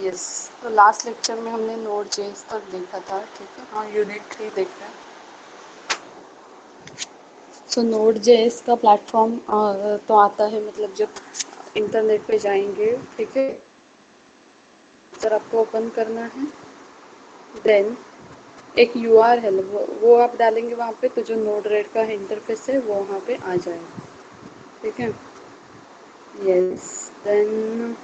Yes, तो last lecture में हमने नोड जेएस तक देखा था, ठीक है। हाँ, यूनिट 3 देख रहे हैं। सो नोड जेएस का प्लेटफॉर्म तो आता है, मतलब जब इंटरनेट पे जाएंगे, ठीक है, सर आपको ओपन करना है, देन एक URL वो आप डालेंगे वहाँ पे, तो जो नोड रेड का इंटरफेस है वो वहाँ पे आ जाएगा, ठीक है। यस, देन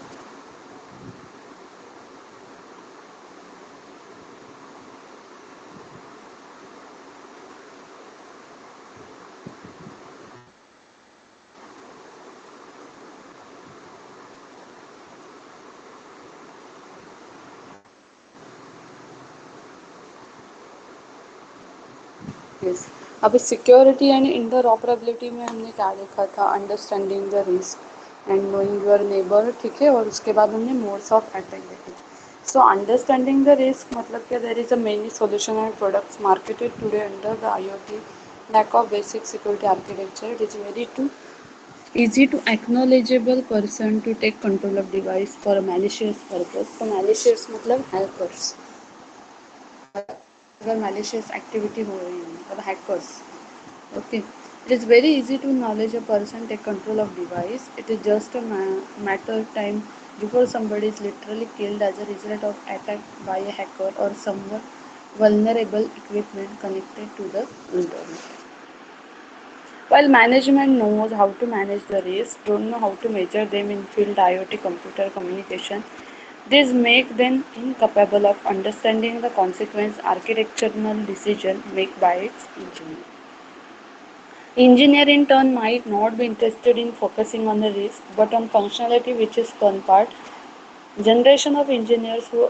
यस, अभी सिक्योरिटी एंड इंटरऑपरेबिलिटी में हमने क्या देखा था, understanding the risk and knowing your neighbour, ठीक है, और उसके बाद हमने मोड्स ऑफ अटैक देखे। सो अंडरस्टैंडिंग द रिस्क मतलब क्या, there is a many solution and products marketed today under the IoT lack of basic security architecture. It is very too easy to acknowledgeable person to take control of device for a malicious purpose. तो malicious मतलब hackers, अगर malicious activity हो रही है मतलब hackers, okay. It is very easy to knowledge a person take control of device. It is just a matter of time before somebody is literally killed as a result of attack by a hacker or someone vulnerable equipment connected to the internet. While management knows how to manage the risk, don't know how to measure them in field IoT computer communication. This makes them incapable of understanding the consequence architectural decision made by its engineer. Engineer in turn might not be interested in focusing on the risk but on functionality, which is fun part. Generation of engineers who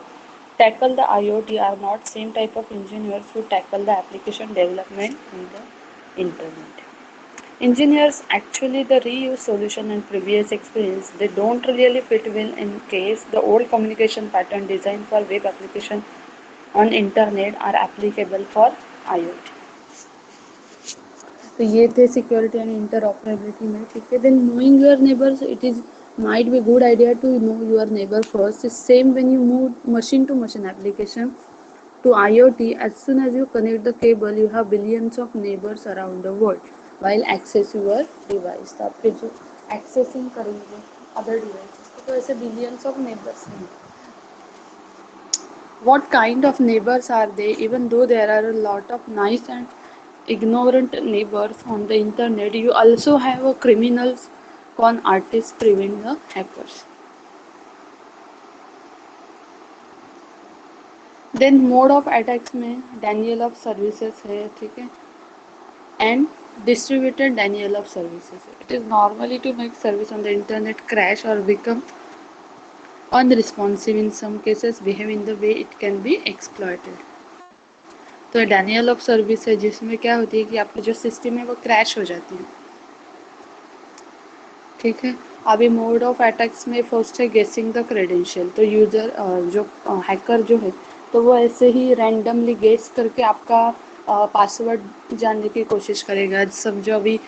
tackle the IoT are not same type of engineers who tackle the application development in the internet. Engineers actually the reuse solution and previous experience. They don't really fit well in case the old communication pattern designed for web application on internet are applicable for IoT. तो ये थे security and interoperability में, ठीक है। Then knowing your neighbours, it is might be good idea to know your neighbor first. It's same when you move machine to machine application to IoT. As soon as you connect the cable, you have billions of neighbors around the world while access your device. तो आपके जो accessing करेंगे other devices, तो ऐसे billions of neighbors हैं. What kind of neighbors are they? Even though there are a lot of nice and ignorant neighbors on the internet, you also have a criminals, con artists prevent the hackers. Then mode of attacks में Daniel of services है, ठीक है, and distributed Daniel of services. It is normally to make service on the internet crash or become unresponsive, in some cases behave in the way it can be exploited. तो Daniel of service है जिसमें क्या होती है कि आपकी जो system है वो क्रैश हो जाती है, ठीक है। अभी मोड ऑफ अटैक्स में फर्स्ट है गेसिंग द क्रेडेंशियल। तो यूज़र जो हैकर जो है तो वो ऐसे ही रैंडमली गेस करके आपका पासवर्ड जानने की कोशिश करेगा। समझो अभी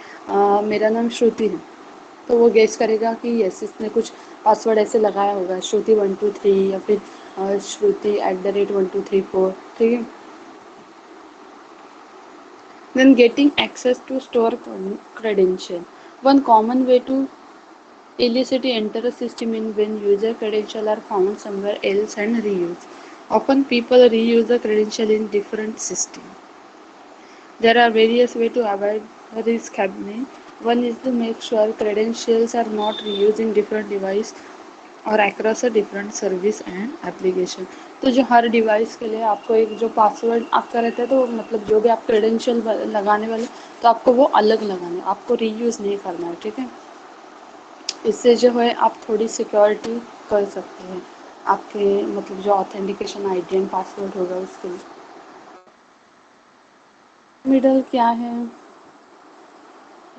मेरा नाम श्रुति है, तो वो गेस करेगा कि यस इसने कुछ पासवर्ड ऐसे लगाया होगा, श्रुति 123 या फिर श्रुति @123 4, ठीक है। Then getting access to store credential. One common way to illicitly enter a system is when user credentials are found somewhere else and reused. Often people reuse the credential in different systems. There are various ways to avoid risk happening. One is to make sure credentials are not reused in different devices और across a different service and application. तो जो हर device के लिए आपको एक जो password आपका रहता है, तो मतलब जो भी आप क्रेडेंशियल लगाने वाले तो आपको वो अलग लगाना है, आपको रीयूज़ नहीं करना है, ठीक है। इससे जो है आप थोड़ी सिक्योरिटी कर सकते हैं आपके मतलब जो ऑथेंटिकेशन आईडी एंड पासवर्ड होगा उसके लिए। मिडल क्या है?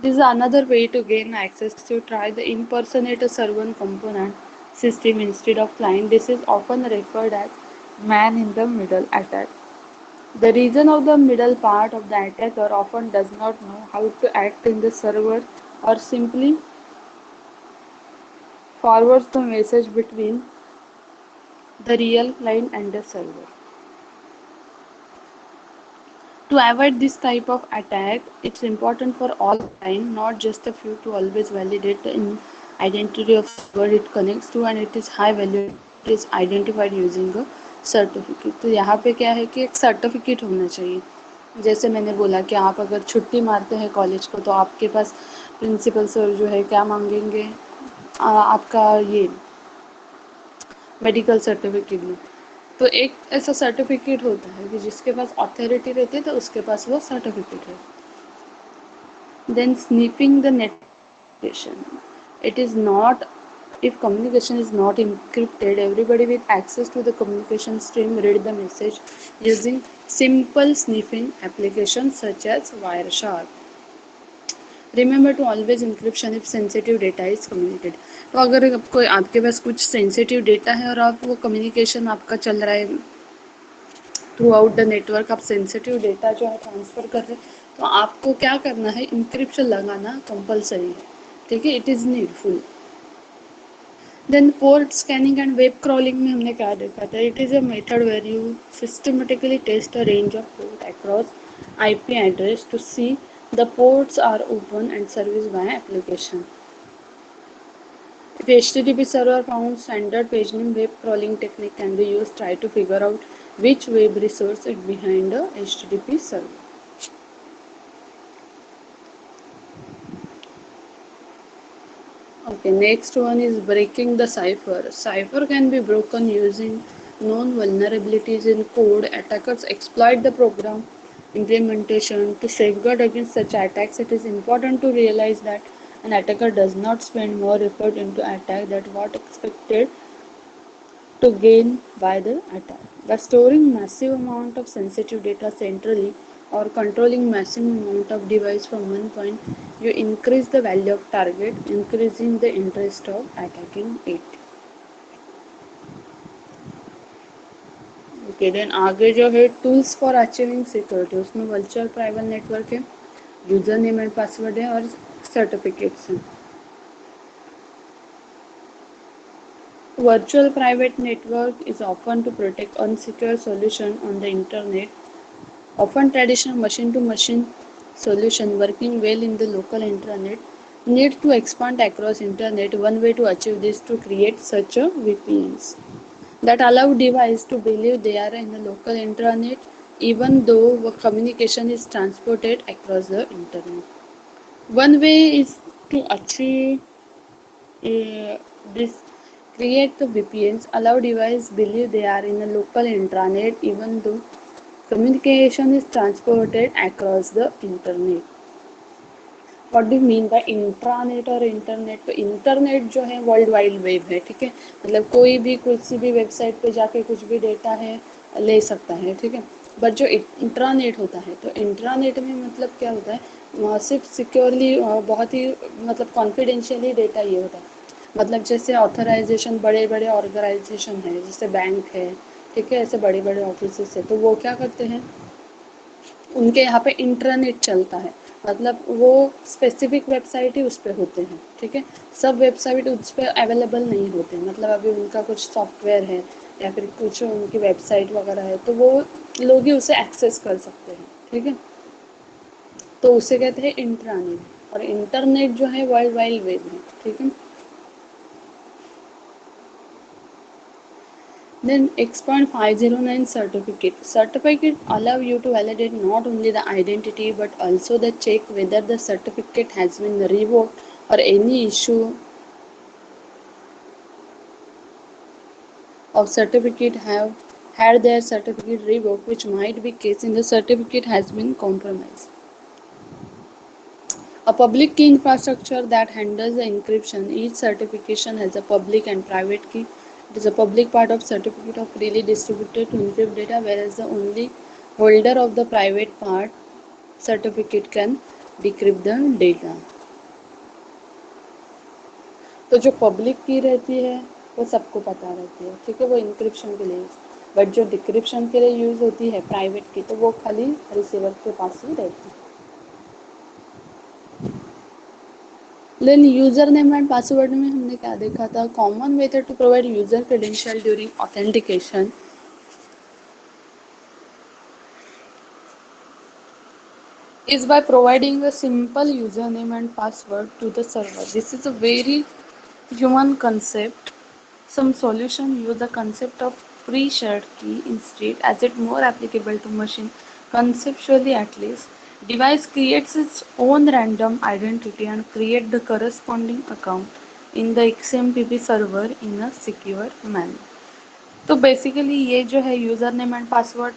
This is another way to gain access to try the impersonate a server component system instead of client. This is often referred as man in the middle attack. The reason of the middle part of the attacker often does not know how to act in the server or simply forwards the message between the real client and the server. To avoid this type of attack, it's important for all clients, not just a few, to always validate the identity of server it connects to and it is high value. It is identified using a certificate. तो यहाँ पे क्या है कि एक certificate होना चाहिए. जैसे मैंने बोला कि आप अगर छुट्टी मारते हैं कॉलेज को तो आपके पास प्रिंसिपल सर जो है क्या मांगेंगे, आपका ये मेडिकल सर्टिफिकेट में. तो एक ऐसा सर्टिफिकेट होता है कि जिसके पास अथॉरिटी रहती है तो उसके पास वो सर्टिफिकेट है. Then sniffing the net communication. It is not, if communication is not encrypted, everybody with access to the communication stream read the message using simple sniffing applications such as Wireshark. Remember to always encryption if sensitive data is communicated. तो अगर आपको आपके पास कुछ sensitive data है और आप वो communication आपका चल रहा है थ्रू आउट द नेटवर्क, आप सेंसिटिव डेटा जो है ट्रांसफ़र कर रहे हैं, तो आपको क्या करना है, इंक्रिप्शन लगाना कंपलसरी है. ठीक है, it is needful. Then port scanning and web crawling में हमने क्या देखा था, it is a method where you systematically test a range of port across IP address to see the ports are open and serviced by application. If HTTP server found standard paginame, web crawling technique can be used. Try to figure out which web resource is behind the HTTP server. Okay, next one is breaking the cipher. Cipher can be broken using known vulnerabilities in code. Attackers exploit the program implementation to safeguard against such attacks. It is important to realize that an attacker does not spend more effort into attack than what expected to gain by the attack. By storing massive amount of sensitive data centrally or controlling massive amount of device from one point, you increase the value of target, increasing the interest of attacking it. Okay, then आगे जो है tools for achieving security, उसमें virtual private network है, user name and password है और certificates हैं. Virtual private network is often to protect unsecure solution on the internet. Often traditional machine-to-machine solution working well in the local internet need to expand across internet. One way to achieve this to create such a VPNs that allow device to believe they are in the local internet even though communication is transported across the internet. One way is to achieve this create the VPNs allow device believe they are in a local intranet even though communication is transported across the internet. What do mean by intranet और internet. तो internet जो है world wide web है. ठीक है, मतलब कोई भी कुछ भी वेबसाइट पे जाके कुछ भी डेटा है ले सकता है. ठीक है, बट जो इंट्रानेट होता है तो इंट्रानेट में मतलब क्या होता है, सिर्फ सिक्योरली बहुत ही मतलब कॉन्फिडेंशियली डेटा ये होता है. मतलब जैसे ऑथराइजेशन बड़े बड़े ऑर्गेनाइजेशन है जैसे बैंक है, ठीक है, ऐसे बड़े बड़े ऑफिस है, तो वो क्या करते हैं, उनके यहाँ पे इंटरनेट चलता है. मतलब वो स्पेसिफिक वेबसाइट ही उस पर होते हैं. ठीक है, सब वेबसाइट उस पर अवेलेबल नहीं होते. मतलब अभी उनका कुछ सॉफ्टवेयर है या फिर कुछ उनकी वेबसाइट वगैरह है तो वो लोग ही उसे एक्सेस कर सकते हैं. ठीक है, तो उसे कहते हैं इंट्रानेट. और इंटरनेट जो है वर्ल्ड वाइड वेब है. ठीक है, then X.509 certificate. Certificate allow you to validate not only the identity but also the check whether the certificate has been revoked or any issue of certificate have had their certificate revoked, which might be case in the certificate has been compromised. A public key infrastructure that handles the encryption. Each certification has a public and private key. It is a public part of certificate of freely distributed to encrypt data, whereas the only holder of the private part certificate can decrypt the data. तो जो public की रहती है वो सबको पता रहती है. ठीक है, वो इंक्रिप्शन के लिए. बट जो डिक्रिप्शन के लिए यूज़ होती है प्राइवेट की, तो वो खाली रिसीवर के पास ही रहती है. Then user name and password में हमने क्या देखा था, common method to provide user credential during authentication is by providing a simple username and password to the server. This is a very human concept. Some solution use the concept of pre-shared key instead, as it more applicable to machine. Conceptually, at least, device creates its own random identity and create the corresponding account in the XMPP server in a secure manner. तो basically ये जो है user name and password,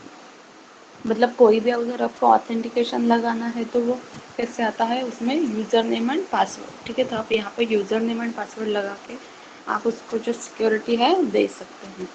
मतलब कोई भी अगर आपको authentication लगाना है तो वो कैसे आता है, उसमें यूज़र नेम एंड पासवर्ड, ठीक है। तो आप यहाँ पे यूज़र नेम एंड पासवर्ड लगा के आप उसको जो सिक्योरिटी है दे सकते हैं।